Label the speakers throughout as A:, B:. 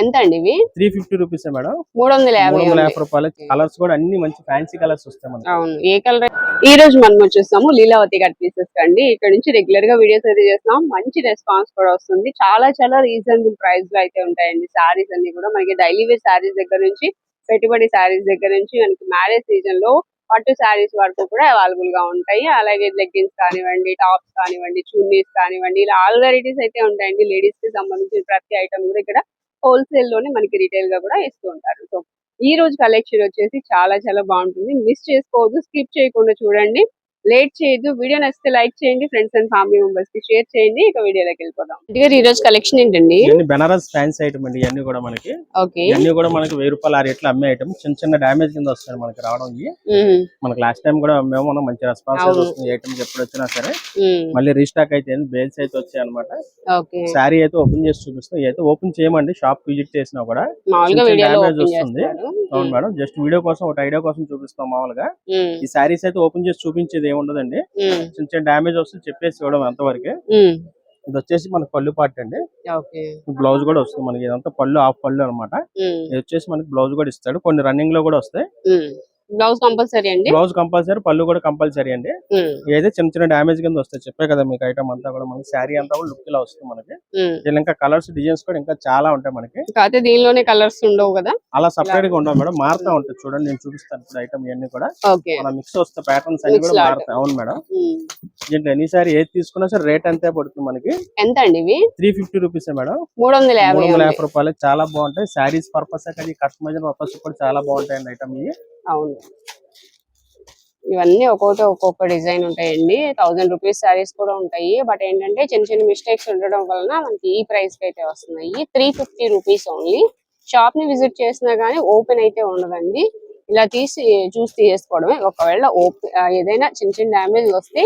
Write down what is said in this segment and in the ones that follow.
A: ఎంత అండి ఇవి?
B: 350 రూపీస్ మేడం.
A: 350
B: రూపాయలు. కలర్స్ కూడా అన్ని మంచి ఫ్యాన్సీ కలర్స్ వస్తాయి మనకి.
A: అవును, ఏ కలర్? ఈ రోజు మనం వచ్చేస్తాము లీలావతి కట్ పీసెస్ అండి. ఇక్కడ నుంచి రెగ్యులర్ గా వీడియోస్ అయితే చేస్తున్నాం, మంచి రెస్పాన్స్ కూడా వస్తుంది. చాలా చాలా రీజనబుల్ ప్రైస్ లో అయితే ఉంటాయండి సారీస్ అన్ని కూడా. మనకి డైలీ వేర్ సారీస్ దగ్గర నుంచి పెట్టుబడి సారీస్ దగ్గర నుంచి మనకి మ్యారేజ్ సీజన్ లో పట్టు సారీస్ వరకు కూడా అవైలబుల్ గా ఉంటాయి. అలాగే లెగ్గిన్స్ కానివ్వండి, టాప్స్ కానివ్వండి, చున్నీస్ కానివ్వండి, ఇలా ఆల్ వెరైటీస్ అయితే ఉంటాయండి. లేడీస్ కి సంబంధించిన ప్రతి ఐటమ్ కూడా ఇక్కడ హోల్సేల్ లోనే మనకి రిటైల్ గా కూడా ఇస్తూ ఉంటారు. సో ఈ రోజు కలెక్షన్ వచ్చేసి చాలా చాలా బాగుంటుంది. మిస్ చేసుకోవద్దు, స్కిప్ చేయకుండా చూడండి, లేట్ చేయొద్దు. వీడియో నచ్చితే లైక్ చేయండి, ఫ్రెండ్స్ అండ్ ఫ్యామిలీ మెంబర్స్ కి షేర్ చేయండి. ఇక వీడియోలోకి వెళ్ళిపోదాం. ఈ రోజు కలెక్షన్ ఏంటండి?
B: బెనారస్ ఫ్యాన్సీ ఐటమ్ అండి. ఇవన్నీ కూడా మనకి మనకి 1000 రూపాయలు ఆ రేట్లు అమ్మే ఐటమ్. చిన్న చిన్న డామేజ్ కింద వస్తాయి మనకి రావడం. మనకి లాస్ట్ టైం కూడా మేము మంచి రెస్పాన్స్ వస్తుంది. ఐటమ్స్ ఎప్పుడు వచ్చినా సరే మళ్ళీ రీస్టాక్ అయితే బేల్స్ అయితే వచ్చాయి అనమాట. శారీ అయితే ఓపెన్ చేసి చూపిస్తాం. అయితే ఓపెన్ చేయమండి, షాప్ విజిట్ చేసినా కూడా డామేజ్ వస్తుంది. అవును మేడం, జస్ట్ వీడియో కోసం ఒక ఐడియా కోసం చూపిస్తాం. మామూలుగా ఈ శారీస్ అయితే ఓపెన్ చేసి చూపించేది ఏముండదండి, చిన్న చిన్న డామేజ్ వస్తుంది చెప్పేసి చూడడం అంతవరకే. ఇది వచ్చేసి మనకి పళ్ళు పార్ట్ అండి. బ్లౌజ్ కూడా వస్తుంది మనకి. ఇదంతా పళ్ళు, హాఫ్ పళ్ళు అనమాట. ఇది వచ్చేసి మనకి బ్లౌజ్ కూడా ఇస్తాడు. కొన్ని రన్నింగ్ లో కూడా వస్తాయి.
A: బ్లౌజ్ కంపల్సరీ అండి.
B: బ్లౌజ్ కంపల్సరీ, పళ్ళు కూడా కంపల్సరీ అండి. ఏదైతే చిన్న చిన్న డామేజ్ కింద వస్తాయి చెప్పే కదా మీకు. ఐటమ్ అంతా కూడా మనకి శారీ అంతా కూడా లుక్ ఇలా వస్తుంది మనకి. దీని ఇంకా కలర్స్, డిజైన్స్ కూడా ఇంకా చాలా ఉంటాయి మనకి.
A: కాకపోతే దీనిలోనే కలర్స్ ఉండవు కదా,
B: అలా సపరేట్ గా ఉండవు మేడం, మారుతా ఉంటాయి. చూడండి నేను చూపిస్తాను ఇప్పుడు ఐటమ్ ఇవన్నీ కూడా మన మిక్స్ వస్తాయి. ప్యాటర్న్స్ అన్ని కూడా మారుతాయి. అవును మేడం, దీంట్లో ఎన్ని సారీ ఏది తీసుకున్నా సరే రేట్ అంతే పడుతుంది మనకి.
A: ఎంత అండి ఇవి?
B: 350 రూపీస్ మేడం.
A: 350
B: రూపాయలు. చాలా బాగుంటాయి. శారీస్ పర్పస్ కస్టమైజ్ పర్పస్ కూడా చాలా బాగుంటాయండి ఐటమ్ ఇవి.
A: అవును, ఇవన్నీ ఒక్కొక్క డిజైన్ ఉంటాయండి. 1000 రూపీస్ సారీస్ కూడా ఉంటాయి. బట్ ఏంటంటే చిన్న చిన్న మిస్టేక్స్ ఉండడం వలన మనకి ఈ ప్రైస్ కి అయితే వస్తున్నాయి. 350 రూపీస్ ఓన్లీ. షాప్ ని విజిట్ చేసినా గానీ ఓపెన్ అయితే ఉండదండి. ఇలా చూసి తీసుకోవడమే. ఒకవేళ ఏదైనా చిన్న చిన్న డ్యామేజ్ వస్తే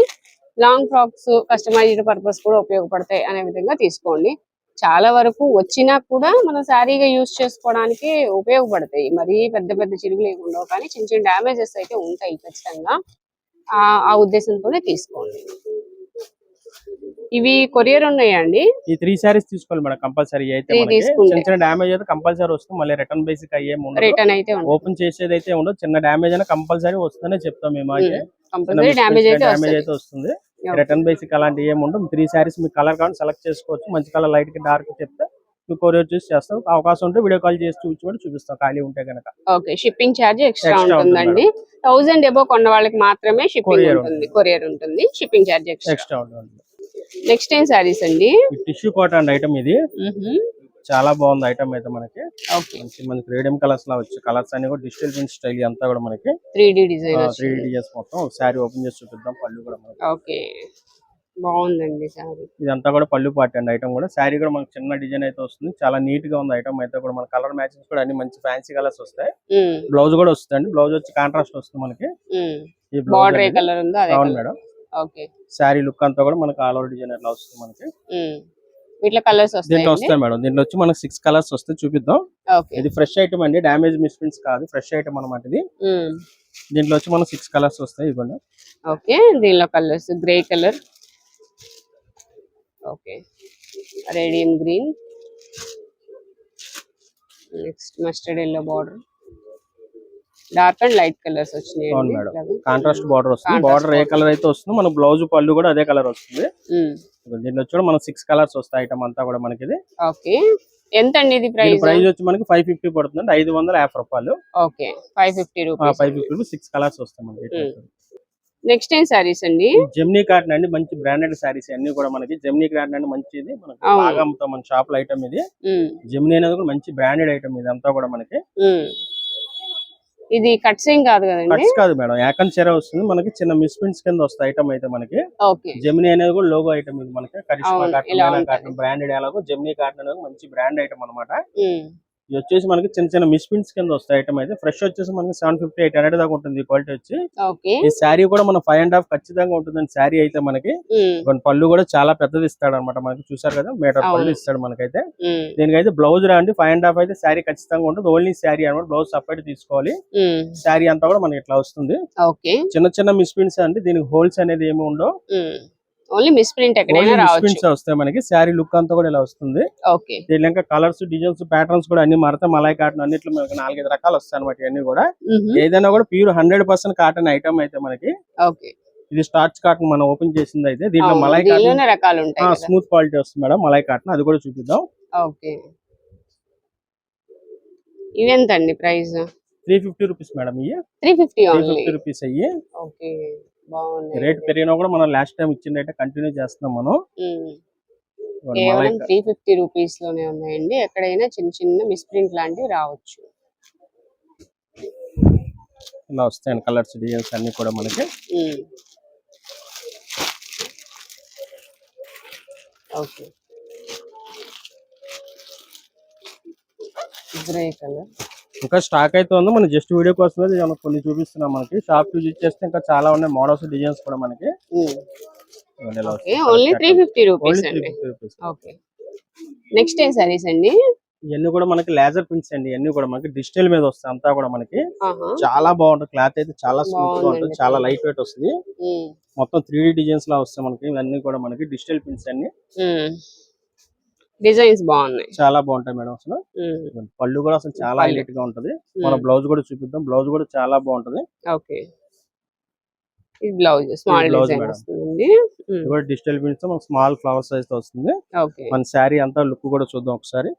A: లాంగ్ ఫ్రాక్స్, కస్టమైజ్డ్ పర్పస్ కూడా ఉపయోగపడతాయి అనే విధంగా తీసుకోండి. చాలా వరకు వచ్చినా కూడా మనం శారీగా యూజ్ చేసుకోవడానికి ఉపయోగపడతాయి. మరి పెద్ద పెద్ద చిరుగులు ఏమి ఉండవు, కానీ చిన్న చిన్న డ్యామేజెస్ అయితే ఉంటాయి ఖచ్చితంగా. ఆ ఉద్దేశంతోనే తీసుకోండి. ఇవి కొరియర్ ఉన్నాయండి.
B: ఈ 3 సారీస్ తీసుకోవాలి మేడం కంపల్సరీ. అయితే చిన్న చిన్న డ్యామేజ్ అయితే కంపల్సరీ వస్తుంది. మళ్ళీ రిటర్న్ బేసిక్ అయ్యేం ఉండదు.
A: రిటర్న్ అయితే
B: ఓపెన్ చేసేది అయితే ఉండదు. చిన్న డ్యామేజ్ అయినా కంపల్సరీ వస్తుందనే చెప్తాం మేము.
A: కంపల్సరీ డ్యామేజ్
B: అయితే వస్తుంది. రిటర్న్ బేసిక్ అలాంటి ఏమి ఉండదు. 3 సారీస్ మీకు కలర్ కావాలి సెలెక్ట్ చేసుకోవచ్చు. మంచి కలర్, లైట్ కి డార్క్ చెప్తే మీకు కొరియర్ చూసి చేస్తాం. అవకాశం ఉంటే వీడియో కాల్ చేసి చూపిస్తాం ఖాళీ ఉంటే కనుక.
A: ఓకే, షిప్పింగ్ ఛార్జ్ ఎక్స్ట్రా ఉంటుందండి. 1000 ఎబో కొన్న వాళ్ళకి మాత్రమే కొరియర్ ఉంటుంది. షిప్పింగ్ ఛార్జ్ ఎక్స్ట్రా ఉంటుంది. నెక్స్ట్ ఏం సారీస్ అండి?
B: టిష్యూ కాటన్ ఐటమ్ ఇది. చాలా బాగుంది ఐటమ్ అయితే మనకి. మనకి రేడియం కలర్స్ లా వచ్చి కలర్స్ అన్ని కూడా డిజిటల్ ప్రింట్ స్టైల్ అంతా కూడా మనకి 3D డిజైన్స్ మొత్తం. సారీ ఓపెన్ చేసి చూపిద్దాం. పళ్ళు కూడా
A: ఓకే, బాగుందండి సారీ.
B: ఇదంతా కూడా పళ్ళు పార్ట్ అండి. ఐటమ్ కూడా శారీ కూడా మనకి చిన్న డిజైన్ అయితే వస్తుంది. చాలా నీట్ గా ఉంది ఐటమ్ అయితే కూడా. మన కలర్ మ్యాచింగ్స్ కూడా అన్ని మంచి ఫ్యాన్సీ కలర్స్ వస్తాయి. బ్లౌజ్ కూడా వస్తుంది. బ్లౌజ్ వచ్చి కాంట్రాస్ట్ వస్తుంది మనకి.
A: ఈ బార్డర్ ఏ కలర్ ఉందో అదే.
B: అవును మేడం.
A: ఓకే,
B: శారీ లుక్ అంతా కూడా మనకి ఆల్ ఓవర్ డిజైన్ అట్లా వస్తుంది మనకి.
A: వీటిలో కలర్స్ వస్తాయి.
B: దీంట్లో వస్తాయి మేడం. దీంట్లో వచ్చి మనకి 6 కలర్స్ వస్తాయి. చూపిద్దాం. ఇది ఫ్రెష్ ఐటమ్ అండి, డామేజ్ మిస్ప్రింట్స్ కాదు, ఫ్రెష్ ఐటమ్ అన్నమాట ఇది. దీంట్లో వచ్చి మనకి 6 కలర్స్ వస్తాయి. ఇవ్వండి.
A: ఓకే, దీనిలో colours grey colour, okay, radium green, next mustard yellow border, dark and light colours వచ్చినాయి.
B: కాంట్రాస్ట్ బార్డర్ వస్తుంది. బార్డర్ ఏ కలర్ అయితే వస్తుందో మన బ్లౌజ్ పళ్ళు కూడా అదే కలర్ వస్తుంది. దీంట్లో వచ్చి మనకి 6 కలర్స్ వస్తాయి ఐటమ్ అంతా కూడా మనకి. ఇది
A: ఓకే, ఎంత అండి ఇది ప్రైస్?
B: ప్రైస్ వచ్చి మనకి 550 పడుతుంది. 550 రూపాయలు.
A: Okay, 550 rupees.
B: 550 రూపీస్ 6 కలర్స్ వస్తాయి మనకి.
A: నెక్స్ట్ ఏం సారీస్ అండి?
B: జెమినీ కాటన్ అండి. మంచి బ్రాండెడ్ సారీస్ అన్ని కూడా మనకి. జెమినీ కాటన్ అండి మంచిది, మనకి బాగా అమ్ముతాం మన షాప్ లో ఐటమ్ ఇది. జెమినీ అనేది కూడా మంచి బ్రాండెడ్ ఐటమ్ ఇది అంతా కూడా మనకి.
A: ఇది కట్స్ ఏం కాదు కదండి?
B: కట్స్ కాదు మేడం, ఏకన్ చెర వస్తుంది మనకి. చిన్న మిస్ప్రింట్స్ కింద వస్తాయి ఐటమ్ అయితే మనకి. జెమినీ అనేది కూడా లోగో ఐటమ్ ఇది మనకి. Karishma cotton branded. ఎలాగో జెమినీ కాటన్ అనేది మంచి బ్రాండ్ ఐటమ్ అనమాట. ఇది వచ్చేసి మనకి చిన్న చిన్న మిస్ప్రింట్స్ కింద వస్తాయి ఐటమ్ అయితే. ఫ్రెష్ వచ్చేసి మనకి 750 800 దాకా ఉంటుంది క్వాలిటీ వచ్చి. ఈ శారీ కూడా మన 5.5 ఖచ్చితంగా ఉంటుందండి శారీ అయితే మనకి. పళ్ళు కూడా చాలా పెద్దది ఇస్తాడు అనమాట మనకి. చూసారు కదా, మీటర్ పళ్ళు ఇస్తాడు మనకైతే. దీనికైతే బ్లౌజ్ రాండి 5.5 అయితే శారీ ఖచ్చితంగా ఉంటుంది. ఓన్లీ శారీ అనమాట, బ్లౌజ్ సపరేట్ తీసుకోవాలి. శారీ అంతా కూడా మనకి ఇట్లా వస్తుంది. చిన్న చిన్న మిస్ప్రింట్స్ అండి, దీనికి హోల్స్ అనేది ఏమి ఉండవు.
A: ఓన్లీ మిస్ ప్రింట్ ఎక్కడైనా రావచ్చు.
B: ప్రింట్స్ వస్తాయి మనకి. శారీ లుక్ అంతా కూడా ఇలా వస్తుంది.
A: ఓకే.
B: దీనిలో ఇంకా కలర్స్, డిజైన్స్, ప్యాటర్న్స్ కూడా అన్ని మారుతా. మలై కాటన్ అన్నిట్లో మనకి 4-5 రకాలు వస్తాయి అనమాట. ఇవన్నీ కూడా ఏదైనా కూడా ప్యూర్ 100% కాటన్ ఐటమ్ అయితే మనకి.
A: ఓకే.
B: ఇది స్టార్చ్ కాటన్ మనం ఓపెన్ చేసింది అయితే. దీంట్లో మలై కాటన్
A: రకాలు ఉంటాయి,
B: స్మూత్ క్వాలిటీ వస్తుంది మేడం. మలై కాటన్ అది కూడా చూపిద్దాం.
A: ఓకే. ఇవెంతండి ప్రైస్?
B: 350 rupees madam. ఇవి
A: 350
B: 350 రూపీస్ అయ్యి.
A: ఓకే, బాగుంది.
B: రేట్ పెరిగినా కూడా మనం లాస్ట్ టైం ఇచ్చిన రేట్ కంటిన్యూ చేస్తున్నాం మనం.
A: కేవలం 350 రూపీస్ లోనే ఉన్నాయండి. ఎక్కడైనా చిన్న చిన్న మిస్ప్రింట్ లాంటివి రావచ్చు.
B: ఇలా వస్తాయండి కలర్స్, డిజైన్స్ అన్ని కూడా మనకి.
A: ఓకే. గ్రే కలర్
B: ఇంకా స్టాక్ అయితే ఉంది. మనం జస్ట్ వీడియో కోసమే కొన్ని చూపిస్తున్నాం. మనకి షాప్ విజిట్ చేస్తే ఇంకా చాలా ఉన్నాయి మోడల్స్, డిజైన్స్ కూడా మనకి.
A: ఓన్లీ 350 రూపీస్ అండి. ఓకే. నెక్స్ట్ ఏం సారీస్ అండి?
B: ఇవన్నీ కూడా మనకి లేజర్ ప్రింట్స్ అండి. ఇవన్నీ కూడా మనకి డిజిటల్ మీద వస్తాయి అంతా కూడా మనకి. చాలా బాగుంటుంది. క్లాత్ అయితే చాలా స్మూత్ గా ఉంటుంది. చాలా లైట్ వెయిట్ వస్తుంది. మొత్తం 3D డిజైన్స్ లా వస్తాయి మనకి. ఇవన్నీ కూడా మనకి డిజిటల్ ప్రింట్స్ అన్ని.
A: డిజైన్స్ బాగున్నాయి,
B: చాలా బాగుంటాయి మేడం. అసలు పళ్ళు కూడా అసలు చాలా హైలైట్ గా ఉంటది. మన బ్లౌజ్ కూడా చూపిద్దాం. బ్లౌజ్ కూడా చాలా బాగుంటది.
A: ఓకే. ఈ బ్లౌజ్ స్మాల్ డిజైన్ వస్తుంది.
B: ఇది కూడా డిజిటల్ ప్రింట్స్ మనకి స్మాల్ ఫ్లవర్ సైజ్ తో వస్తుంది.
A: ఓకే.
B: మన శారీ అంతా లుక్ కూడా చూద్దాం ఒకసారి.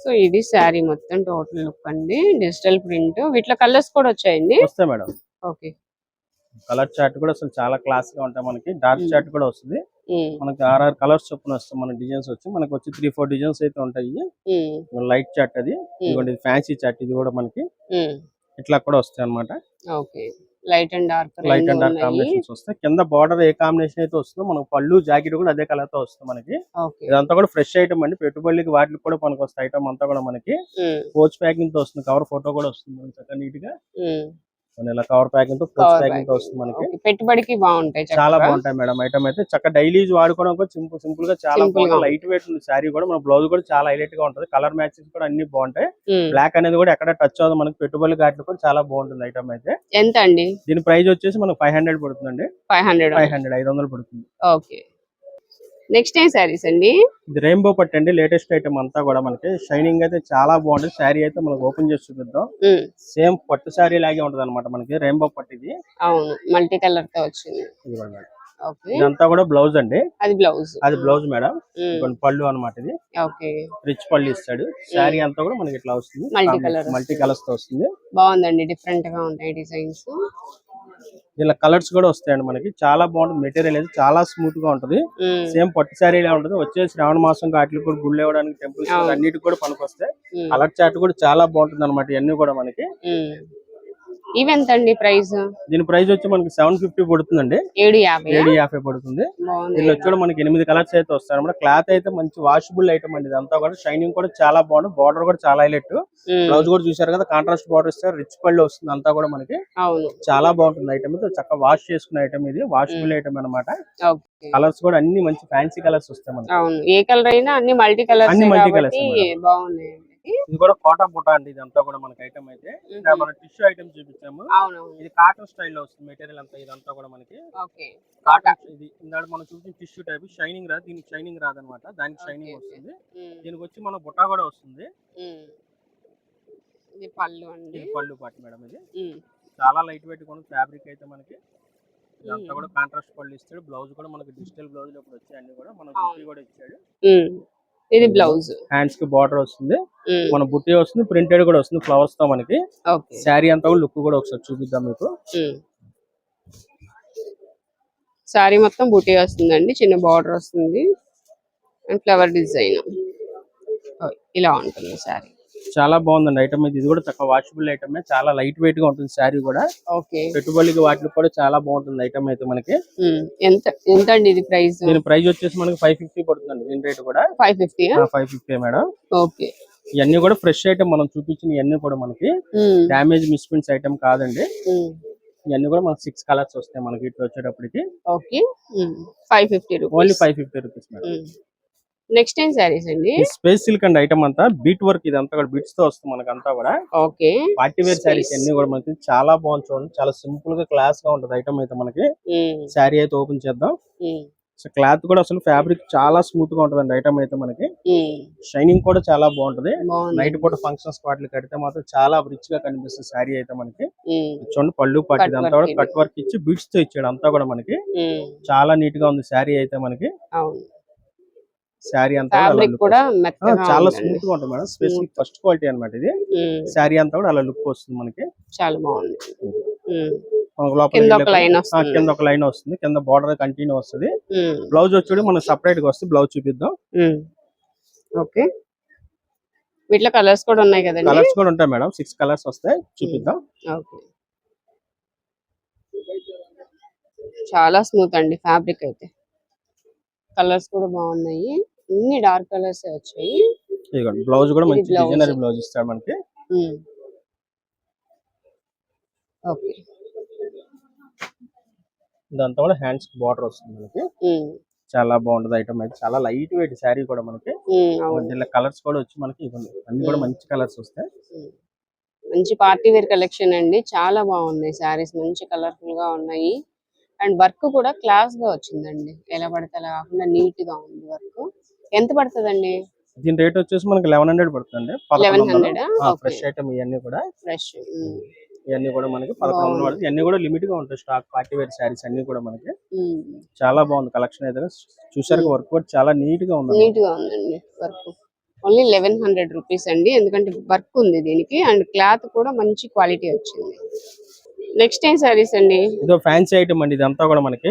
A: సో ఇది శారీ మొత్తం టోటల్ లుక్ అండి. Digital print. వీటిలో కలర్స్ కూడా వచ్చాయండి.
B: వస్తాయి మేడం.
A: ఓకే.
B: కలర్ చార్ట్ కూడా అసలు చాలా క్లాస్ గా ఉంటాయి మనకి. డార్క్ చార్ట్ కూడా వస్తుంది మనకి. 6 కలర్స్ చొప్పున వస్తాయి మన డిజైన్స్ వచ్చి. మనకి వచ్చి 3-4 డిజైన్స్ అయితే ఉంటాయి. లైట్ చార్ట్ అది. ఇదిగోండి ఫ్యాన్సీ చార్ట్. ఇది కూడా మనకి ఇట్లా కూడా వస్తాయి అన్నమాట.
A: Okay. Light and dark
B: combinations వస్తాయి. కింద బార్డర్ ఏ కాంబినేషన్ అయితే వస్తుందో మనకు పళ్ళు, జాకెట్ కూడా అదే కలర్ తో వస్తుంది మనకి. ఇదంతా కూడా ఫ్రెష్ ఐటమ్ అండి. పెట్టుబడికి వాటికి కూడా మనకు వస్తాయి. ఐటమ్ అంతా కూడా మనకి కోచ్ ప్యాకింగ్ తో వస్తుంది. కవర్ ఫోటో కూడా వస్తుంది చక్కగా నీట్ గా. ఇలా కవర్ ప్యాకింగ్ తో, కోచ్ ప్యాకింగ్ తో వస్తుంది మనకి.
A: పెట్టుబడికి బాగుంటాయి,
B: చాలా బాగుంటాయి మేడం. ఐటమ్ అయితే చక్కగా డైలీ వాడుకోవడం కూడా సింపుల్ గా చాలా బాగుంటుంది. లైట్ వెయిట్ ఉంది శారీ కూడా. మన బ్లౌజ్ కూడా చాలా హైలైట్ గా ఉంటుంది. కలర్ మ్యాచెస్ కూడా అన్ని బాగుంటాయి. బ్లాక్ అనేది కూడా ఎక్కడ టచ్ అవ్వదు మనకి. పెట్టుబడి గాట్లు కూడా చాలా బాగుంటుంది ఐటమ్ అయితే.
A: ఎంత అండి
B: దీని ప్రైస్ వచ్చేసి మనకు 500 పడుతుందండి. 500 పడుతుంది.
A: ఓకే. నెక్స్ట్ ఏం సారీస్ అండి?
B: ఇది రెయిన్బో పట్టు అండి. లేటెస్ట్ ఐటమ్ అంతా కూడా మనకి. షైనింగ్ అయితే చాలా బాగుంటుంది. శారీ అయితే మనకు ఓపెన్ చేసి చూపిద్దాం. సేమ్ పట్టు శారీ లాగే ఉంటది అనమాట మనకి. రెయిన్బో పట్టు ఇది.
A: అవును, మల్టీ కలర్ తో వచ్చింది.
B: ఇదంతా కూడా బ్లౌజ్ అండి.
A: అది బ్లౌజ్
B: మేడం. పళ్ళు అనమాట ఇది.
A: ఓకే.
B: రిచ్ పళ్ళు ఇస్తాడు. శారీ అంతా కూడా మనకి ఇట్లా వస్తుంది. మల్టీ కలర్స్ తో వస్తుంది.
A: బాగుందండి. డిఫరెంట్ గా ఉంటాయి డిజైన్స్.
B: ఇలా కలర్స్ కూడా వస్తాయండి మనకి. చాలా బాగుంటుంది. మెటీరియల్ అయితే చాలా స్మూత్ గా ఉంటది. సేమ్ పట్టు శారీ లా ఉంటది. వచ్చే శ్రావణ మాసం వాటికి కూడా గుళ్ళు ఇవ్వడానికి, టెంపుల్స్ అన్నిటికి కూడా పనికొస్తాయి. కలర్ చార్ట్ కూడా చాలా బాగుంటుంది అనమాట. ఇవన్నీ కూడా మనకి.
A: ఈవెంట్ అండి ప్రైస్?
B: దీని ప్రైస్ వచ్చి మనకి 750 పడుతుందండి. 750 పడుతుంది. దీనిలో వచ్చి మనకి 8 కలర్స్ అయితే వస్తాయి అనమాట. క్లాత్ అయితే మంచి వాషబుల్ ఐటమ్ అండి. ఇదంతా కూడా షైనింగ్ కూడా చాలా బాగుంది. బార్డర్ కూడా చాలా హైలైట్. బ్లౌజ్ కూడా చూసారు కదా, కాంట్రాస్ట్ బార్డర్ ఇస్తారు. రిచ్ పళ్ళు వస్తుంది అంతా కూడా మనకి. చాలా బాగుంటుంది ఐటమ్. చక్కగా వాష్ చేసుకునే ఐటమ్ ఇది. వాషబుల్ ఐటమ్ అనమాట. కలర్స్ కూడా అన్ని మంచి ఫ్యాన్సీ కలర్స్ వస్తాయి మనకి.
A: ఏ కలర్ అయినా అన్ని మల్టీ కలర్స్ బాగున్నాయి.
B: ఇది కూడా కోటా బుటా అండి. ఇదంతా కూడా మనకి ఐటమ్ అయితే. మనం టిష్యూ ఐటమ్ చూపించాము. ఇది కాటన్ స్టైల్లో వస్తుంది మెటీరియల్ అంతా. ఇదంతా కూడా మనకి కాటన్. ఇది ఇందాక మనం చూసిన టిష్యూ టైప్. షైనింగ్ రాదు. దీనికి షైనింగ్ రాదనమాట. దానికి షైనింగ్ వస్తుంది. దీనికి వచ్చి మన బుటా కూడా వస్తుంది.
A: ఇది పళ్ళు అండి.
B: పళ్ళు పాటు మేడం. ఇది చాలా లైట్ వెయిట్ గా ఫ్యాబ్రిక్ అయితే మనకి. ఇదంతా కూడా కాంట్రాస్ట్ పళ్ళు ఇస్తాడు. బ్లౌజ్ కూడా మనకి డిజిటల్ బ్లౌజ్ లో కూడా వచ్చాయి. అన్ని కూడా మనకి బుట్టి కూడా ఇచ్చాడు.
A: ఇది బ్లౌజ్.
B: హ్యాండ్స్ కి బార్డర్ వస్తుంది. మన బుట్టి వస్తుంది. ప్రింటెడ్ కూడా వస్తుంది ఫ్లవర్స్ తో మనకి. శారీ అంతా లుక్ కూడా ఒకసారి చూపిద్దాం మీకు.
A: శారీ మొత్తం బుట్టి వస్తుందండి. చిన్న బార్డర్ వస్తుంది అండ్ ఫ్లవర్ డిజైన్ ఇలా ఉంటుంది శారీ.
B: చాలా బాగుందండి ఐటమ్ ఇది. ఇది కూడా చక్కగా వాషబుల్ ఐటమ్. చాలా లైట్ వెయిట్ గా ఉంటుంది శారీ కూడా. పెట్టుబడికి వాటికి కూడా చాలా బాగుంటుంది ఐటమ్ అయితే మనకి.
A: ఎంత అండి ఇది ప్రైస్?
B: దీని ప్రైస్ వచ్చేసి మనకి 550 పడుతుందండి. దీని రేట్ కూడా 550 మేడం.
A: ఓకే.
B: ఇవన్నీ కూడా ఫ్రెష్ ఐటమ్ మనం చూపించిన ఇవన్నీ కూడా మనకి డామేజ్ మిస్ప్రింట్స్ ఐటమ్ కాదండి. ఇవన్నీ కూడా మనకి 6 కలర్స్ వస్తాయి మనకి ఇట్లా వచ్చేటప్పటికి.
A: Okay. 550 rupees.
B: Only 550 rupees madam.
A: Next ఏం సారీస్ అండి?
B: ఈ స్పేస్ సిల్క్ అండ్ ఐటమ్ అంతా బీట్ వర్క్, ఇదంతా కూడా బీట్స్ తో వస్తుంది మనకంతా కూడా.
A: ఓకే.
B: పార్టీ వేర్ శారీస్ అన్ని కూడా మనకి చాలా బాగుంది చూడండి, చాలా సింపుల్ గా క్లాస్ గా ఉంటది ఐటమ్ అయితే మనకి. శారీ అయితే ఓపెన్ చేద్దాం. సో క్లాత్ కూడా అసలు ఫ్యాబ్రిక్ చాలా స్మూత్ గా ఉంటదండి ఐటమ్ అయితే మనకి. షైనింగ్ కూడా చాలా బాగుంటది. నైట్ పూట ఫంక్షన్స్ వాటికి కడితే మాత్రం చాలా రిచ్ గా కనిపిస్తుంది శారీ అయితే మనకి. చూడండి పళ్ళు పట్టి ఇదంతా కూడా కట్ వర్క్ ఇచ్చి బీట్స్ తో ఇచ్చాడు అంతా కూడా మనకి. చాలా నీట్ గా ఉంది శారీ అయితే మనకి. శారీ అంతా
A: కూడా
B: చాలా స్మూత్ గా ఉంటుంది మేడం. స్పెషల్ ఫస్ట్ క్వాలిటీ అన్నమాట ఇది. శారీ అంతా కూడా అలా లుక్ వస్తుంది మనకి.
A: చాలా బాగుంది.
B: కింద ఒక లైన్ వస్తుంది, కింద బార్డర్ కంటిన్యూ వస్తుంది. బ్లౌజ్ వచ్చి మనకి సపరేట్ గా వస్తుంది. బ్లౌజ్ చూపిద్దాం.
A: ఓకే. వీటిలో కలర్స్ కూడా ఉన్నాయి కదండి?
B: కలర్స్ కూడా ఉంటాయి మేడం, 6 కలర్స్ వస్తాయి. చూపిద్దాం.
A: ఓకే. చాలా స్మూత్ అండి ఫ్యాబ్రిక్ అయితే. కలర్స్ కూడా బాగున్నాయి, అన్ని డార్క్ కలర్స్ వచ్చాయి.
B: బ్లౌజ్ కూడా మంచి డిజైనర్ బ్లౌజ్ ఇస్తాడు మనకి.
A: ఓకే.
B: ఇదంతా కూడా హ్యాండ్స్ కి బార్డర్ వస్తుంది మనకి. చాలా బాగుంటది ఐటమ్ అయితే. చాలా లైట్ వెయిట్ శారీ కూడా మనకి. దీనిలో కలర్స్ కూడా వచ్చి మనకి అన్ని కూడా మంచి కలర్స్ వస్తాయి.
A: మంచి పార్టీ వేర్ కలెక్షన్ అండి. చాలా బాగున్నాయి శారీస్, మంచి కలర్ఫుల్ గా ఉన్నాయి. అండ్ వర్క్ కూడా క్లాస్ గా వచ్చిందండి, ఎలా పడితే అలా కాకుండా నీట్ గా ఉంది వర్క్. ఎంత పడుతుందండి
B: దీని రేట్ వచ్చేసి మనకి 1100 పడుతుంది. 1100 ఫ్రెష్ ఐటమ్ ఇవన్నీ కూడా
A: ఫ్రెష్.
B: ఇవన్నీ కూడా మనకి 1100 పడుతుంది. ఇవన్నీ కూడా లిమిట్ గా ఉంటాయి స్టాక్. పార్టీ వేర్ శారీస్ అన్ని కూడా మనకి. చాలా బాగుంది కలెక్షన్ అయితే. చూసారు వర్క్ కూడా చాలా నీట్ గా ఉంది.
A: నీట్ గా ఉందండి వర్క్. ఓన్లీ 1100 రూపీస్ అండి, ఎందుకంటే వర్క్ ఉంది దీనికి. అండ్ క్లాత్ కూడా మంచి క్వాలిటీ వచ్చింది. నెక్స్ట్ ఏం సారీస్ అండి?
B: ఇదో ఫ్యాన్సీ ఐటమ్ అండి. ఇదంతా కూడా మనకి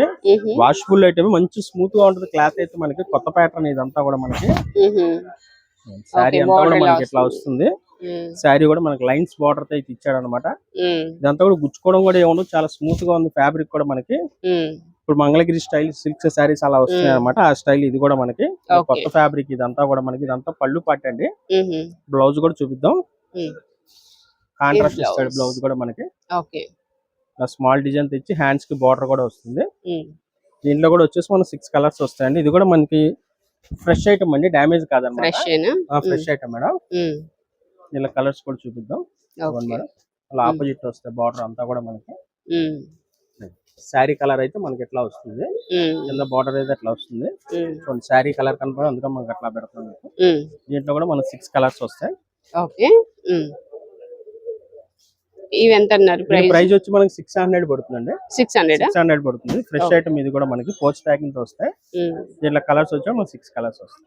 B: వాషబుల్ ఐటమ్, మంచి స్మూత్ గా ఉంటది క్లాత్ అయితే మనకి. కొత్త ప్యాటర్న్ ఇదంతా కూడా మనకి. శారీ అంతా కూడా మనకి ఇట్లా వస్తుంది. శారీ కూడా మనకి లైన్స్ బార్డర్ తో ఇచ్చాడు అనమాట. ఇదంతా కూడా గుచ్చుకోవడం కూడా ఏముండదు, చాలా స్మూత్ గా ఉంది ఫ్యాబ్రిక్ కూడా మనకి. ఇప్పుడు మంగళగిరి స్టైల్ సిల్క్ శారీస్ అలా వస్తున్నాయి అనమాట, ఆ స్టైల్ ఇది కూడా మనకి. కొత్త ఫ్యాబ్రిక్ ఇదంతా కూడా మనకి. ఇదంతా పళ్ళు పట్టు అండి. బ్లౌజ్ కూడా చూపిద్దాం. కాంట్రాస్ట్ ఇస్తాడు బ్లౌజ్ కూడా మనకి. స్మాల్ డిజైన్ తెచ్చి హ్యాండ్స్ కి బార్డర్ కూడా వస్తుంది. దీంట్లో కూడా వచ్చేసి మనకి 6 కలర్స్ వస్తాయండి. ఇది కూడా మనకి ఫ్రెష్ ఐటమ్ అండి, డ్యామేజ్ కాదన్నమాట. Fresh item madam. దీనిలో కలర్స్ కూడా చూపిద్దాం మేడం. అలా ఆపోజిట్ వస్తాయి బార్డర్ అంతా కూడా మనకి. శారీ కలర్ అయితే మనకి ఎట్లా వస్తుంది, కింద బార్డర్ అయితే ఎట్లా వస్తుంది. శారీ కలర్ కనపడి అందుకని మనకి అట్లా పెడుతుంది. దీంట్లో కూడా మనకి 6 కలర్స్ వస్తాయి.
A: ఇవి ఎంత అన్నారు
B: ప్రైస్ వచ్చి మనకి 600 పడుతుందండి.
A: 600
B: పడుతుంది. ఫ్రెష్ ఐటమ్ ఇది కూడా మనకి పోస్ట్ ప్యాకింగ్ తో వస్తాయి. దీంట్లో కలర్స్ వచ్చి మనకి 6 కలర్స్ వస్తాయి.